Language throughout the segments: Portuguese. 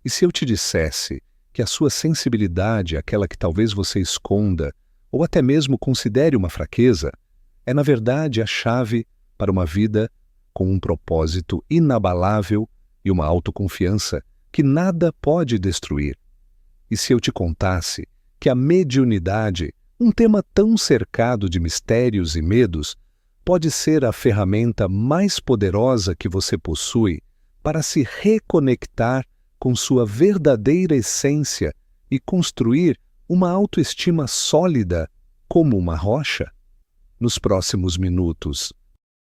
E se eu te dissesse que a sua sensibilidade, aquela que talvez você esconda, ou até mesmo considere uma fraqueza, é na verdade a chave para uma vida com um propósito inabalável e uma autoconfiança que nada pode destruir? E se eu te contasse que a mediunidade, um tema tão cercado de mistérios e medos, pode ser a ferramenta mais poderosa que você possui para se reconectar com sua verdadeira essência e construir uma autoestima sólida como uma rocha? Nos próximos minutos,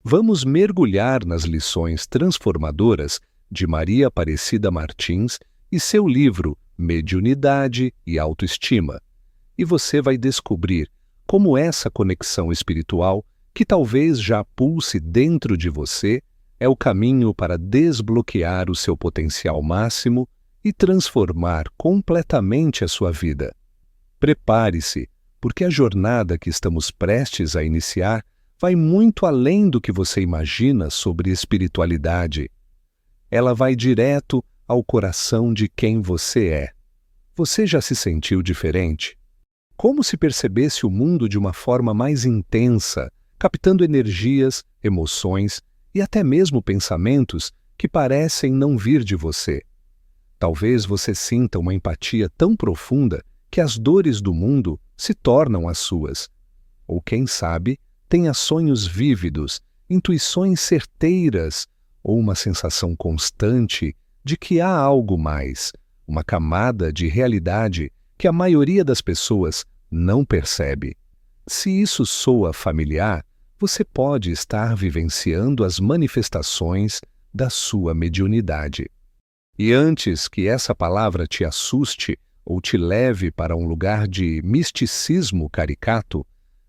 vamos mergulhar nas lições transformadoras de Maria Aparecida Martins e seu livro Mediunidade e Autoestima. E você vai descobrir como essa conexão espiritual, que talvez já pulse dentro de você, é o caminho para desbloquear o seu potencial máximo e transformar completamente a sua vida. Prepare-se, porque a jornada que estamos prestes a iniciar vai muito além do que você imagina sobre espiritualidade. Ela vai direto ao coração de quem você é. Você já se sentiu diferente? Como se percebesse o mundo de uma forma mais intensa, captando energias, emoções e até mesmo pensamentos que parecem não vir de você? Talvez você sinta uma empatia tão profunda que as dores do mundo se tornam as suas. Ou quem sabe, tenha sonhos vívidos, intuições certeiras ou uma sensação constante de que há algo mais, uma camada de realidade que a maioria das pessoas não percebe. Se isso soa familiar, você pode estar vivenciando as manifestações da sua mediunidade. E antes que essa palavra te assuste ou te leve para um lugar de misticismo caricato,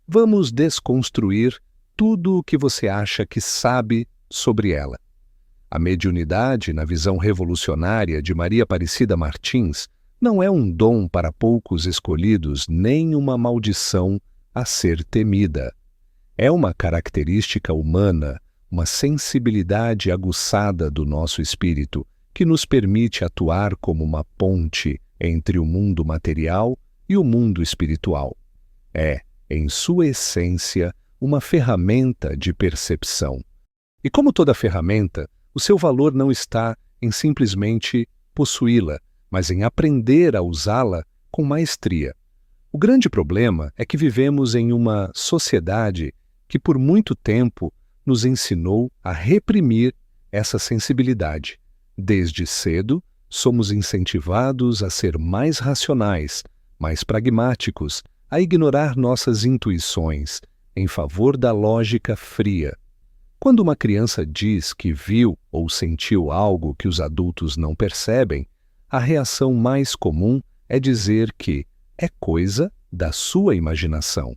vamos desconstruir tudo o que você acha que sabe sobre ela. A mediunidade, na visão revolucionária de Maria Aparecida Martins, não é um dom para poucos escolhidos nem uma maldição a ser temida. É uma característica humana, uma sensibilidade aguçada do nosso espírito que nos permite atuar como uma ponte entre o mundo material e o mundo espiritual. É, em sua essência, uma ferramenta de percepção. E como toda ferramenta, o seu valor não está em simplesmente possuí-la, mas em aprender a usá-la com maestria. O grande problema é que vivemos em uma sociedade que por muito tempo nos ensinou a reprimir essa sensibilidade. Desde cedo, somos incentivados a ser mais racionais, mais pragmáticos, a ignorar nossas intuições em favor da lógica fria. Quando uma criança diz que viu ou sentiu algo que os adultos não percebem, a reação mais comum é dizer que é coisa da sua imaginação.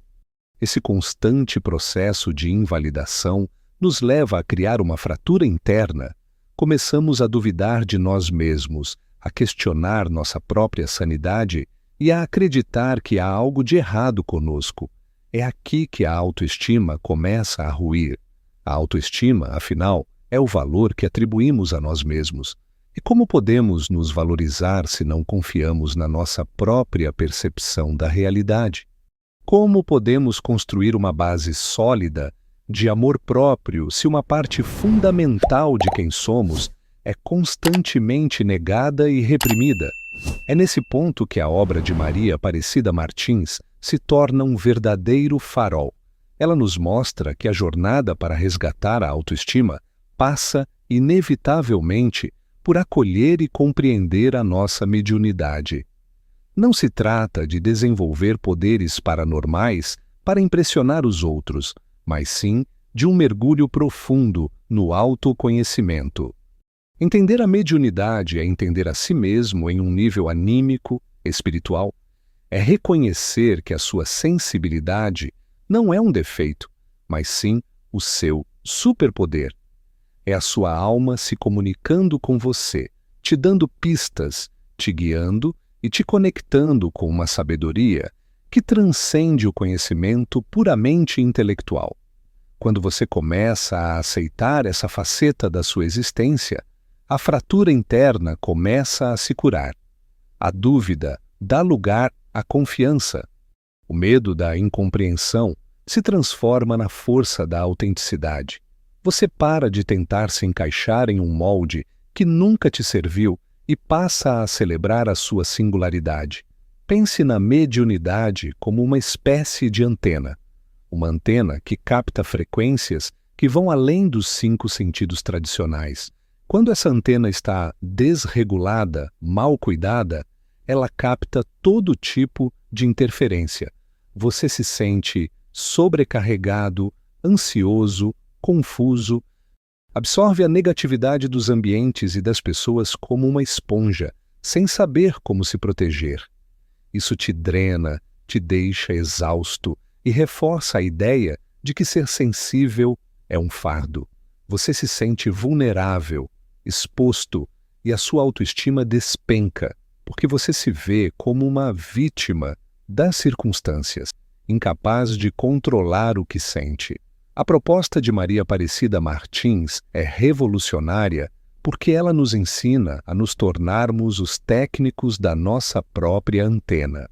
Esse constante processo de invalidação nos leva a criar uma fratura interna. Começamos a duvidar de nós mesmos, a questionar nossa própria sanidade e a acreditar que há algo de errado conosco. É aqui que a autoestima começa a ruir. A autoestima, afinal, é o valor que atribuímos a nós mesmos. E como podemos nos valorizar se não confiamos na nossa própria percepção da realidade? Como podemos construir uma base sólida de amor próprio se uma parte fundamental de quem somos é constantemente negada e reprimida? É nesse ponto que a obra de Maria Aparecida Martins se torna um verdadeiro farol. Ela nos mostra que a jornada para resgatar a autoestima passa, inevitavelmente, por acolher e compreender a nossa mediunidade. Não se trata de desenvolver poderes paranormais para impressionar os outros, mas sim de um mergulho profundo no autoconhecimento. Entender a mediunidade é entender a si mesmo em um nível anímico, espiritual. É reconhecer que a sua sensibilidade não é um defeito, mas sim o seu superpoder. É a sua alma se comunicando com você, te dando pistas, te guiando e te conectando com uma sabedoria que transcende o conhecimento puramente intelectual. Quando você começa a aceitar essa faceta da sua existência, a fratura interna começa a se curar. A dúvida dá lugar à confiança. O medo da incompreensão se transforma na força da autenticidade. Você para de tentar se encaixar em um molde que nunca te serviu e passa a celebrar a sua singularidade. Pense na mediunidade como uma espécie de antena. Uma antena que capta frequências que vão além dos 5 sentidos tradicionais. Quando essa antena está desregulada, mal cuidada, ela capta todo tipo de interferência. Você se sente sobrecarregado, ansioso, confuso. Absorve a negatividade dos ambientes e das pessoas como uma esponja, sem saber como se proteger. Isso te drena, te deixa exausto e reforça a ideia de que ser sensível é um fardo. Você se sente vulnerável, exposto e a sua autoestima despenca, porque você se vê como uma vítima das circunstâncias, incapaz de controlar o que sente. A proposta de Maria Aparecida Martins é revolucionária porque ela nos ensina a nos tornarmos os técnicos da nossa própria antena.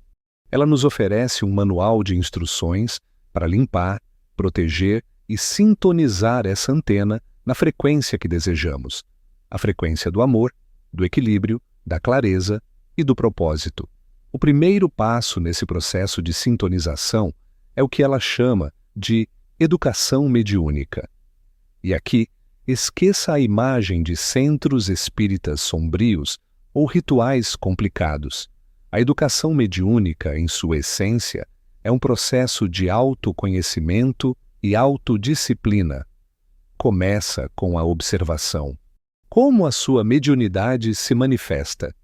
Ela nos oferece um manual de instruções para limpar, proteger e sintonizar essa antena na frequência que desejamos. A frequência do amor, do equilíbrio, da clareza e do propósito. O primeiro passo nesse processo de sintonização é o que ela chama de educação mediúnica. E aqui, esqueça a imagem de centros espíritas sombrios ou rituais complicados. A educação mediúnica, em sua essência, é um processo de autoconhecimento e autodisciplina. Começa com a observação. Como a sua mediunidade se manifesta?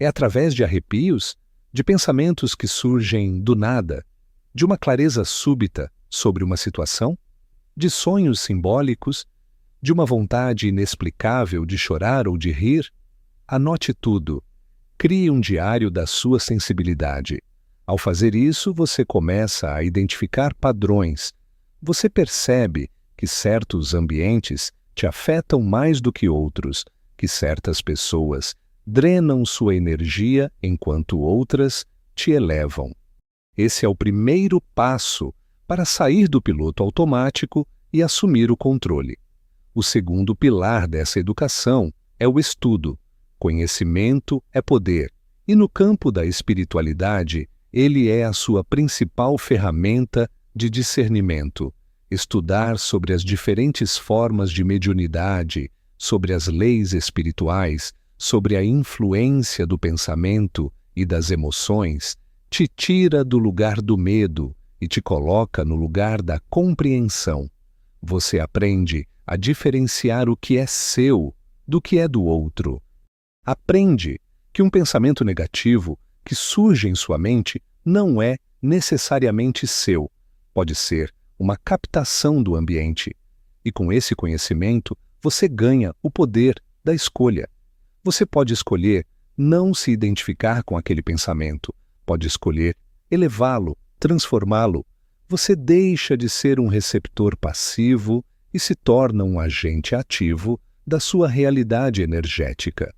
É através de arrepios, de pensamentos que surgem do nada, de uma clareza súbita sobre uma situação, de sonhos simbólicos, de uma vontade inexplicável de chorar ou de rir? Anote tudo. Crie um diário da sua sensibilidade. Ao fazer isso, você começa a identificar padrões. Você percebe que certos ambientes te afetam mais do que outros, que certas pessoas drenam sua energia enquanto outras te elevam. Esse é o primeiro passo para sair do piloto automático e assumir o controle. O segundo pilar dessa educação é o estudo. Conhecimento é poder, e no campo da espiritualidade, ele é a sua principal ferramenta de discernimento. Estudar sobre as diferentes formas de mediunidade, sobre as leis espirituais, sobre a influência do pensamento e das emoções, te tira do lugar do medo e te coloca no lugar da compreensão. Você aprende a diferenciar o que é seu do que é do outro. Aprende que um pensamento negativo que surge em sua mente não é necessariamente seu. Pode ser uma captação do ambiente. E com esse conhecimento, você ganha o poder da escolha. Você pode escolher não se identificar com aquele pensamento. Pode escolher elevá-lo, transformá-lo. Você deixa de ser um receptor passivo e se torna um agente ativo da sua realidade energética.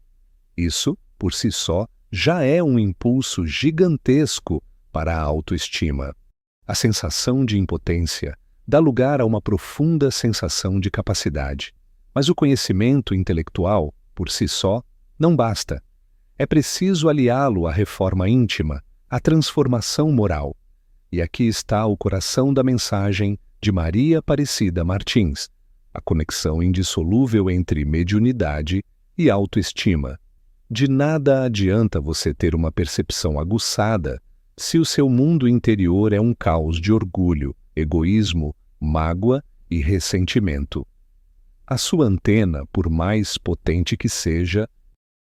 Isso, por si só, já é um impulso gigantesco para a autoestima. A sensação de impotência dá lugar a uma profunda sensação de capacidade. Mas o conhecimento intelectual, por si só, não basta. É preciso aliá-lo à reforma íntima, à transformação moral. E aqui está o coração da mensagem de Maria Aparecida Martins, a conexão indissolúvel entre mediunidade e autoestima. De nada adianta você ter uma percepção aguçada se o seu mundo interior é um caos de orgulho, egoísmo, mágoa e ressentimento. A sua antena, por mais potente que seja,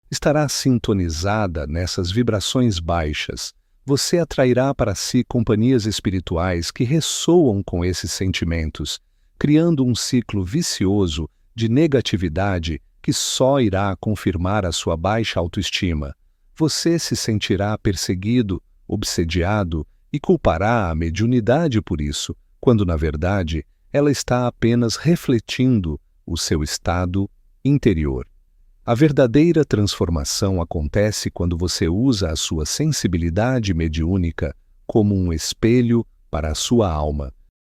estará sintonizada nessas vibrações baixas. Você atrairá para si companhias espirituais que ressoam com esses sentimentos, criando um ciclo vicioso de negatividade que só irá confirmar a sua baixa autoestima. Você se sentirá perseguido, obsediado e culpará a mediunidade por isso, quando, na verdade, ela está apenas refletindo o seu estado interior. A verdadeira transformação acontece quando você usa a sua sensibilidade mediúnica como um espelho para a sua alma.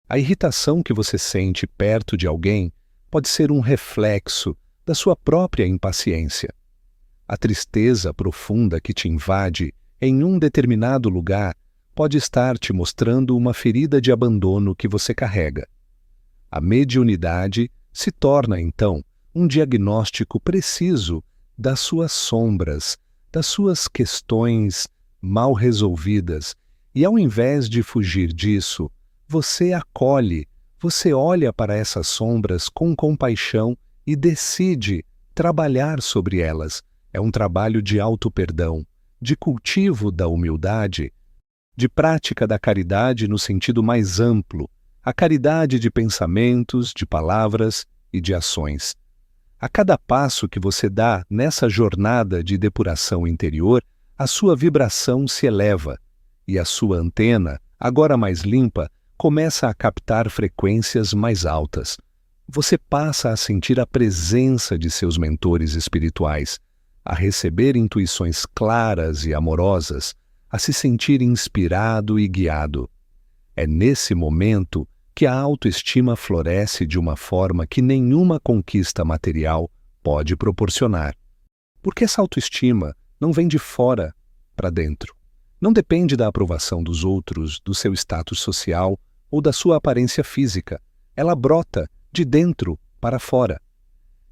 A irritação que você sente perto de alguém pode ser um reflexo da sua própria impaciência. A tristeza profunda que te invade em um determinado lugar pode estar te mostrando uma ferida de abandono que você carrega. A mediunidade se torna, então, um diagnóstico preciso das suas sombras, das suas questões mal resolvidas, e ao invés de fugir disso, você acolhe, você olha para essas sombras com compaixão e decide trabalhar sobre elas. É um trabalho de auto-perdão, de cultivo da humildade, de prática da caridade no sentido mais amplo, a caridade de pensamentos, de palavras e de ações. A cada passo que você dá nessa jornada de depuração interior, a sua vibração se eleva e a sua antena, agora mais limpa, começa a captar frequências mais altas. Você passa a sentir a presença de seus mentores espirituais, a receber intuições claras e amorosas, a se sentir inspirado e guiado. É nesse momento que a autoestima floresce de uma forma que nenhuma conquista material pode proporcionar. Porque essa autoestima não vem de fora para dentro. Não depende da aprovação dos outros, do seu status social ou da sua aparência física. Ela brota de dentro para fora.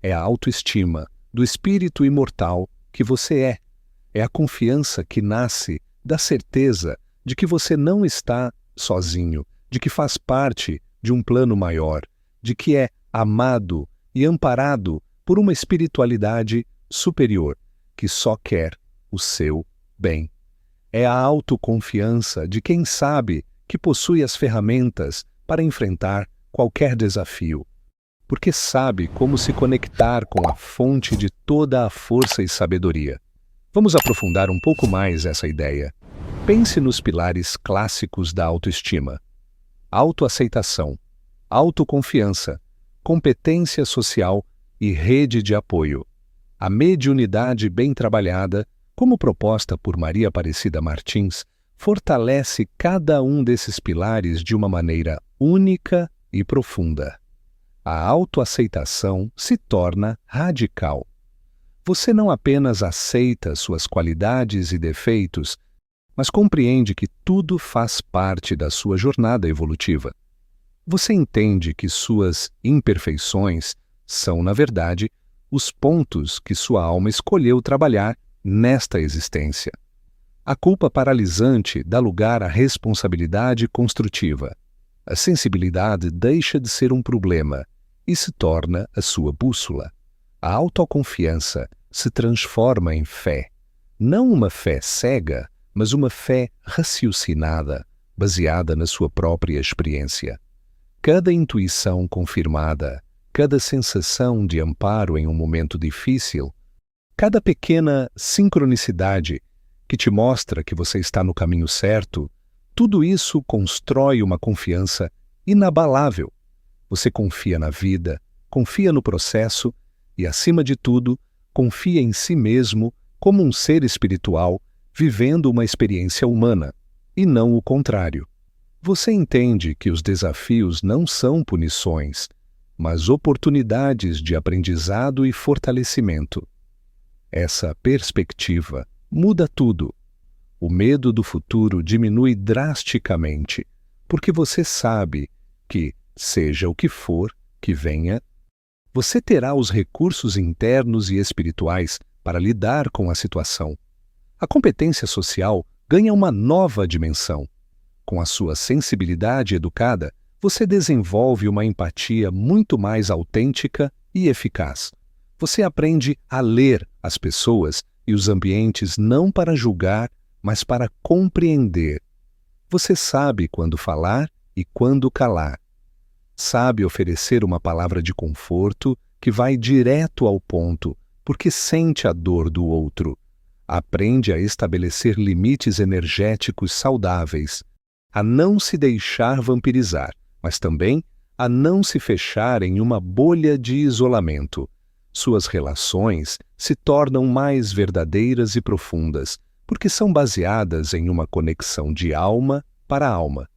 É a autoestima do espírito imortal que você é. É a confiança que nasce da certeza de que você não está sozinho, de que faz parte de um plano maior, de que é amado e amparado por uma espiritualidade superior, que só quer o seu bem. É a autoconfiança de quem sabe que possui as ferramentas para enfrentar qualquer desafio, porque sabe como se conectar com a fonte de toda a força e sabedoria. Vamos aprofundar um pouco mais essa ideia. Pense nos pilares clássicos da autoestima: autoaceitação, autoconfiança, competência social e rede de apoio. A mediunidade bem trabalhada, como proposta por Maria Aparecida Martins, fortalece cada um desses pilares de uma maneira única e profunda. A autoaceitação se torna radical. Você não apenas aceita suas qualidades e defeitos, mas compreende que tudo faz parte da sua jornada evolutiva. Você entende que suas imperfeições são, na verdade, os pontos que sua alma escolheu trabalhar nesta existência. A culpa paralisante dá lugar à responsabilidade construtiva. A sensibilidade deixa de ser um problema e se torna a sua bússola. A autoconfiança se transforma em fé. Não uma fé cega, mas uma fé raciocinada, baseada na sua própria experiência. Cada intuição confirmada, cada sensação de amparo em um momento difícil, cada pequena sincronicidade que te mostra que você está no caminho certo, tudo isso constrói uma confiança inabalável. Você confia na vida, confia no processo e, acima de tudo, confia em si mesmo como um ser espiritual vivendo uma experiência humana, e não o contrário. Você entende que os desafios não são punições, mas oportunidades de aprendizado e fortalecimento. Essa perspectiva muda tudo. O medo do futuro diminui drasticamente, porque você sabe que, seja o que for que venha, você terá os recursos internos e espirituais para lidar com a situação. A competência social ganha uma nova dimensão. Com a sua sensibilidade educada, você desenvolve uma empatia muito mais autêntica e eficaz. Você aprende a ler as pessoas e os ambientes não para julgar, mas para compreender. Você sabe quando falar e quando calar. Sabe oferecer uma palavra de conforto que vai direto ao ponto, porque sente a dor do outro. Aprende a estabelecer limites energéticos saudáveis, a não se deixar vampirizar, mas também a não se fechar em uma bolha de isolamento. Suas relações se tornam mais verdadeiras e profundas, porque são baseadas em uma conexão de alma para alma.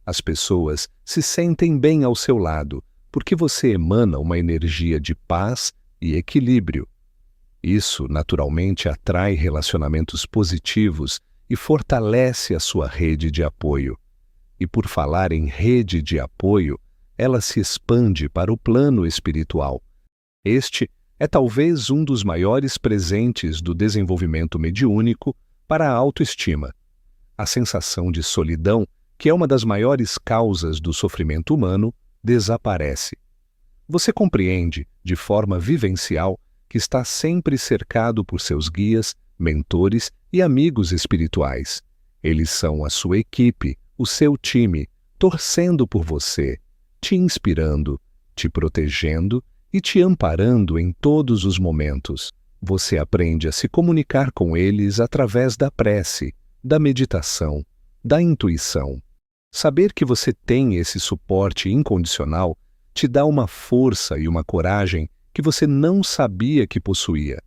As pessoas se sentem bem ao seu lado, porque você emana uma energia de paz e equilíbrio. Isso, naturalmente, atrai relacionamentos positivos e fortalece a sua rede de apoio. E por falar em rede de apoio, ela se expande para o plano espiritual. Este é talvez um dos maiores presentes do desenvolvimento mediúnico para a autoestima. A sensação de solidão, que é uma das maiores causas do sofrimento humano, desaparece. Você compreende, de forma vivencial, que está sempre cercado por seus guias, mentores e amigos espirituais. Eles são a sua equipe, o seu time, torcendo por você, te inspirando, te protegendo e te amparando em todos os momentos. Você aprende a se comunicar com eles através da prece, da meditação, da intuição. Saber que você tem esse suporte incondicional te dá uma força e uma coragem que você não sabia que possuía.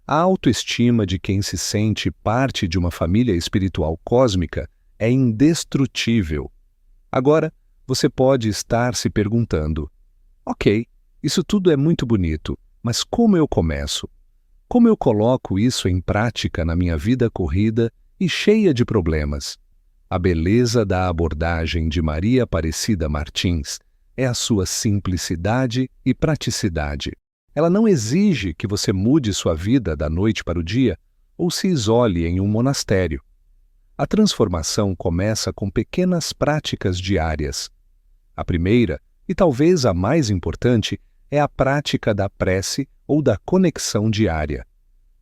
A autoestima de quem se sente parte de uma família espiritual cósmica é indestrutível. Agora, você pode estar se perguntando: ok, isso tudo é muito bonito, mas como eu começo? Como eu coloco isso em prática na minha vida corrida e cheia de problemas? A beleza da abordagem de Maria Aparecida Martins é a sua simplicidade e praticidade. Ela não exige que você mude sua vida da noite para o dia ou se isole em um monastério. A transformação começa com pequenas práticas diárias. A primeira, e talvez a mais importante, é a prática da prece ou da conexão diária.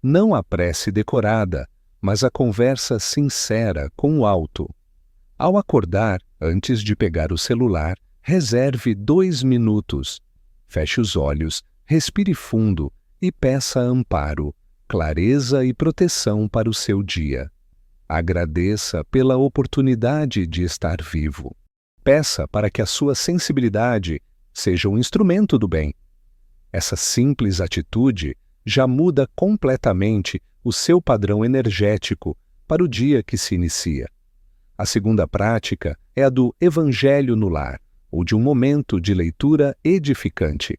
Não a prece decorada, mas a conversa sincera com o alto. Ao acordar, antes de pegar o celular, reserve 2 minutos. Feche os olhos, respire fundo e peça amparo, clareza e proteção para o seu dia. Agradeça pela oportunidade de estar vivo. Peça para que a sua sensibilidade seja um instrumento do bem. Essa simples atitude já muda completamente o seu padrão energético para o dia que se inicia. A segunda prática é a do Evangelho no Lar, ou de um momento de leitura edificante.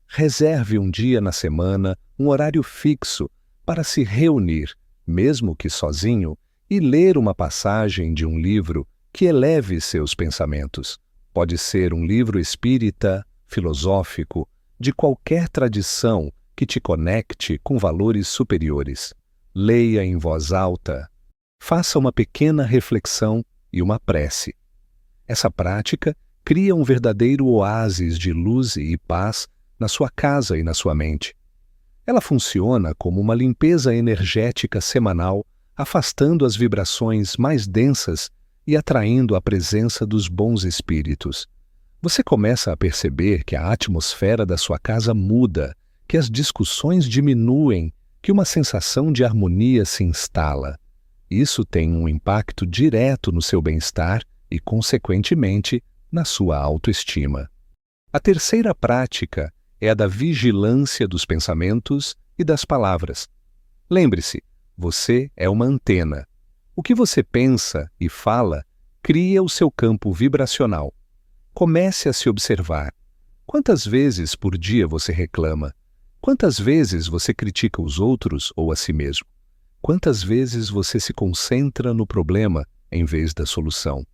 Reserve um dia na semana, um horário fixo, para se reunir, mesmo que sozinho, e ler uma passagem de um livro que eleve seus pensamentos. Pode ser um livro espírita, filosófico, de qualquer tradição que te conecte com valores superiores. Leia em voz alta. Faça uma pequena reflexão e uma prece. Essa prática cria um verdadeiro oásis de luz e paz na sua casa e na sua mente. Ela funciona como uma limpeza energética semanal, afastando as vibrações mais densas e atraindo a presença dos bons espíritos. Você começa a perceber que a atmosfera da sua casa muda, que as discussões diminuem, que uma sensação de harmonia se instala. Isso tem um impacto direto no seu bem-estar e, consequentemente, na sua autoestima. A terceira prática é a da vigilância dos pensamentos e das palavras. Lembre-se, você é uma antena. O que você pensa e fala cria o seu campo vibracional. Comece a se observar. Quantas vezes por dia você reclama? Quantas vezes você critica os outros ou a si mesmo? Quantas vezes você se concentra no problema em vez da solução?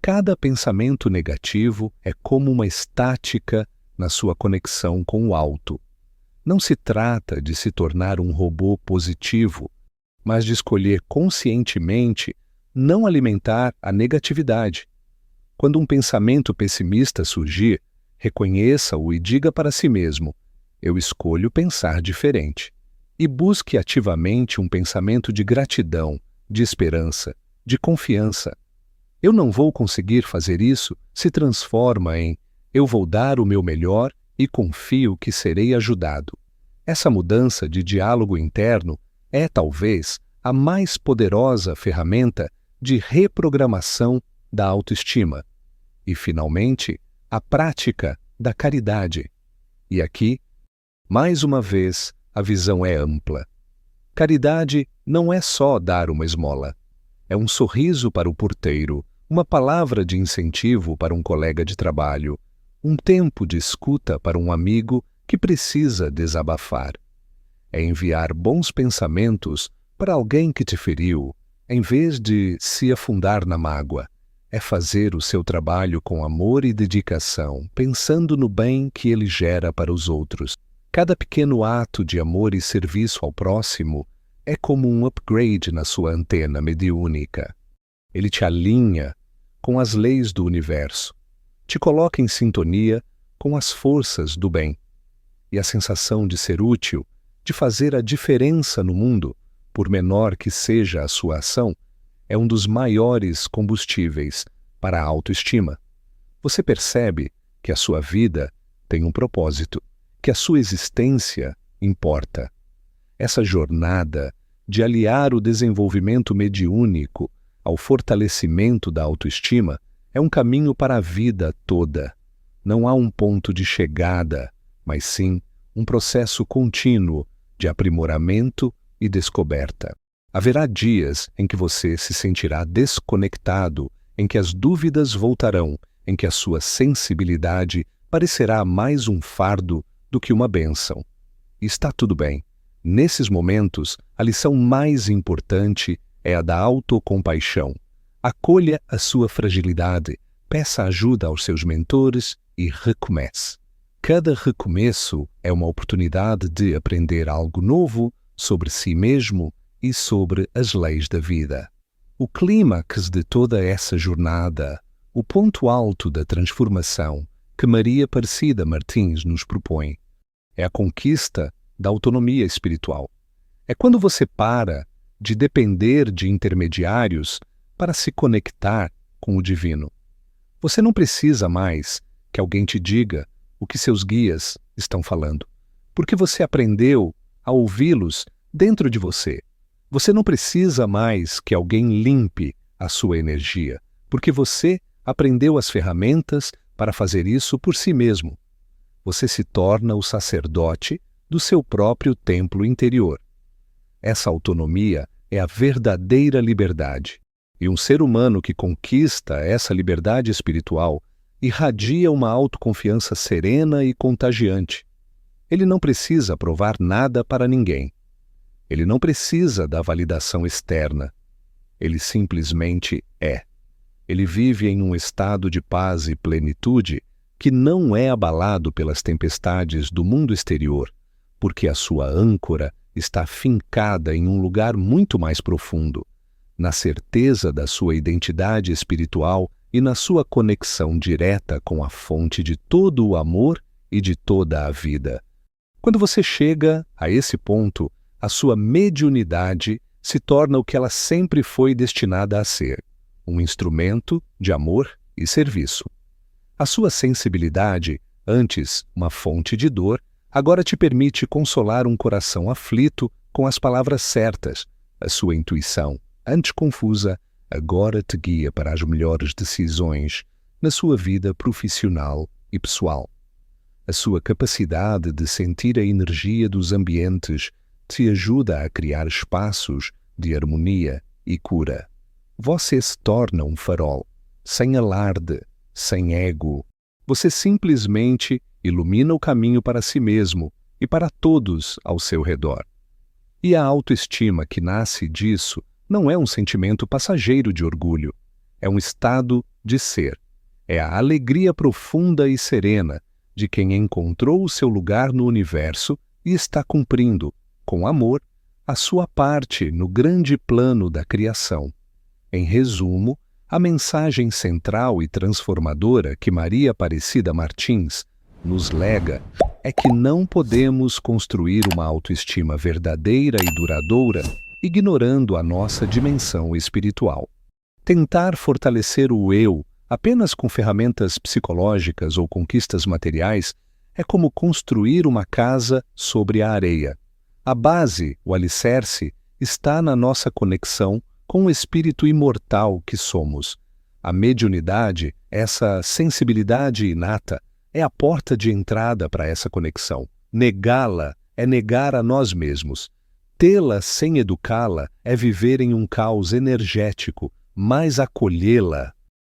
Cada pensamento negativo é como uma estática na sua conexão com o alto. Não se trata de se tornar um robô positivo, mas de escolher conscientemente não alimentar a negatividade. Quando um pensamento pessimista surgir, reconheça-o e diga para si mesmo: eu escolho pensar diferente. E busque ativamente um pensamento de gratidão, de esperança, de confiança. Eu não vou conseguir fazer isso se transforma em eu vou dar o meu melhor e confio que serei ajudado. Essa mudança de diálogo interno é, talvez, a mais poderosa ferramenta de reprogramação da autoestima. E, finalmente, a prática da caridade. E aqui, Mais uma vez, a visão é ampla. Caridade não é só dar uma esmola. É um sorriso para o porteiro, uma palavra de incentivo para um colega de trabalho, um tempo de escuta para um amigo que precisa desabafar. É enviar bons pensamentos para alguém que te feriu, em vez de se afundar na mágoa. É fazer o seu trabalho com amor e dedicação, pensando no bem que ele gera para os outros. Cada pequeno ato de amor e serviço ao próximo é como um upgrade na sua antena mediúnica. Ele te alinha com as leis do universo, te coloca em sintonia com as forças do bem. E a sensação de ser útil, de fazer a diferença no mundo, por menor que seja a sua ação, é um dos maiores combustíveis para a autoestima. Você percebe que a sua vida tem um propósito, que a sua existência importa. Essa jornada de aliar o desenvolvimento mediúnico ao fortalecimento da autoestima é um caminho para a vida toda. Não há um ponto de chegada, mas sim um processo contínuo de aprimoramento e descoberta. Haverá dias em que você se sentirá desconectado, em que as dúvidas voltarão, em que a sua sensibilidade parecerá mais um fardo do que uma bênção. E está tudo bem. Nesses momentos, a lição mais importante é a da autocompaixão. Acolha a sua fragilidade, peça ajuda aos seus mentores e recomece. Cada recomeço é uma oportunidade de aprender algo novo sobre si mesmo e sobre as leis da vida. O clímax de toda essa jornada, o ponto alto da transformação que Maria Aparecida Martins nos propõe, é a conquista da autonomia espiritual. É quando você para de depender de intermediários para se conectar com o divino. Você não precisa mais que alguém te diga o que seus guias estão falando, porque você aprendeu a ouvi-los dentro de você. Você não precisa mais que alguém limpe a sua energia, porque você aprendeu as ferramentas para fazer isso por si mesmo. Você se torna o sacerdote do seu próprio templo interior. Essa autonomia é a verdadeira liberdade. E um ser humano que conquista essa liberdade espiritual irradia uma autoconfiança serena e contagiante. Ele não precisa provar nada para ninguém. Ele não precisa da validação externa. Ele simplesmente é. Ele vive em um estado de paz e plenitude que não é abalado pelas tempestades do mundo exterior, porque a sua âncora está fincada em um lugar muito mais profundo, na certeza da sua identidade espiritual e na sua conexão direta com a fonte de todo o amor e de toda a vida. Quando você chega a esse ponto, a sua mediunidade se torna o que ela sempre foi destinada a ser, um instrumento de amor e serviço. A sua sensibilidade, antes uma fonte de dor, agora te permite consolar um coração aflito com as palavras certas. A sua intuição, antes confusa, agora te guia para as melhores decisões na sua vida profissional e pessoal. A sua capacidade de sentir a energia dos ambientes te ajuda a criar espaços de harmonia e cura. Você se torna um farol, sem alarde, sem ego. Você simplesmente ilumina o caminho para si mesmo e para todos ao seu redor. E a autoestima que nasce disso não é um sentimento passageiro de orgulho, é um estado de ser. É a alegria profunda e serena de quem encontrou o seu lugar no universo e está cumprindo, com amor, a sua parte no grande plano da criação. Em resumo, a mensagem central e transformadora que Maria Aparecida Martins nos lega é que não podemos construir uma autoestima verdadeira e duradoura ignorando a nossa dimensão espiritual. Tentar fortalecer o eu apenas com ferramentas psicológicas ou conquistas materiais é como construir uma casa sobre a areia. A base, o alicerce, está na nossa conexão com o espírito imortal que somos. A mediunidade, essa sensibilidade inata, é a porta de entrada para essa conexão. Negá-la é negar a nós mesmos. Tê-la sem educá-la é viver em um caos energético, mas acolhê-la,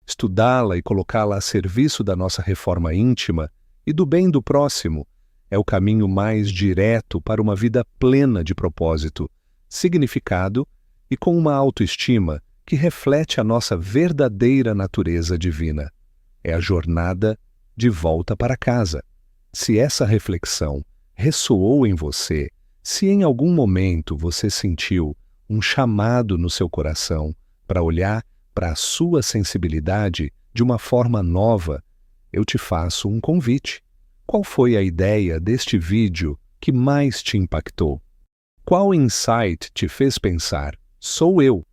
estudá-la e colocá-la a serviço da nossa reforma íntima e do bem do próximo é o caminho mais direto para uma vida plena de propósito, significado e com uma autoestima que reflete a nossa verdadeira natureza divina. É a jornada de volta para casa. Se essa reflexão ressoou em você, se em algum momento você sentiu um chamado no seu coração para olhar para a sua sensibilidade de uma forma nova, eu te faço um convite. Qual foi a ideia deste vídeo que mais te impactou? Qual insight te fez pensar, sou eu?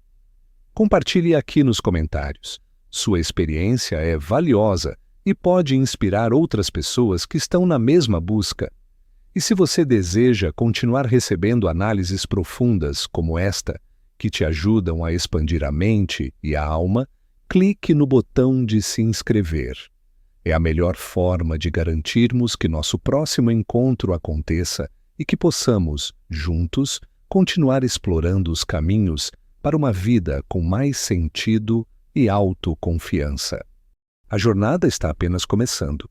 Compartilhe aqui nos comentários. Sua experiência é valiosa e pode inspirar outras pessoas que estão na mesma busca. E se você deseja continuar recebendo análises profundas como esta, que te ajudam a expandir a mente e a alma, clique no botão de se inscrever. É a melhor forma de garantirmos que nosso próximo encontro aconteça e que possamos, juntos, continuar explorando os caminhos para uma vida com mais sentido e autoconfiança. A jornada está apenas começando.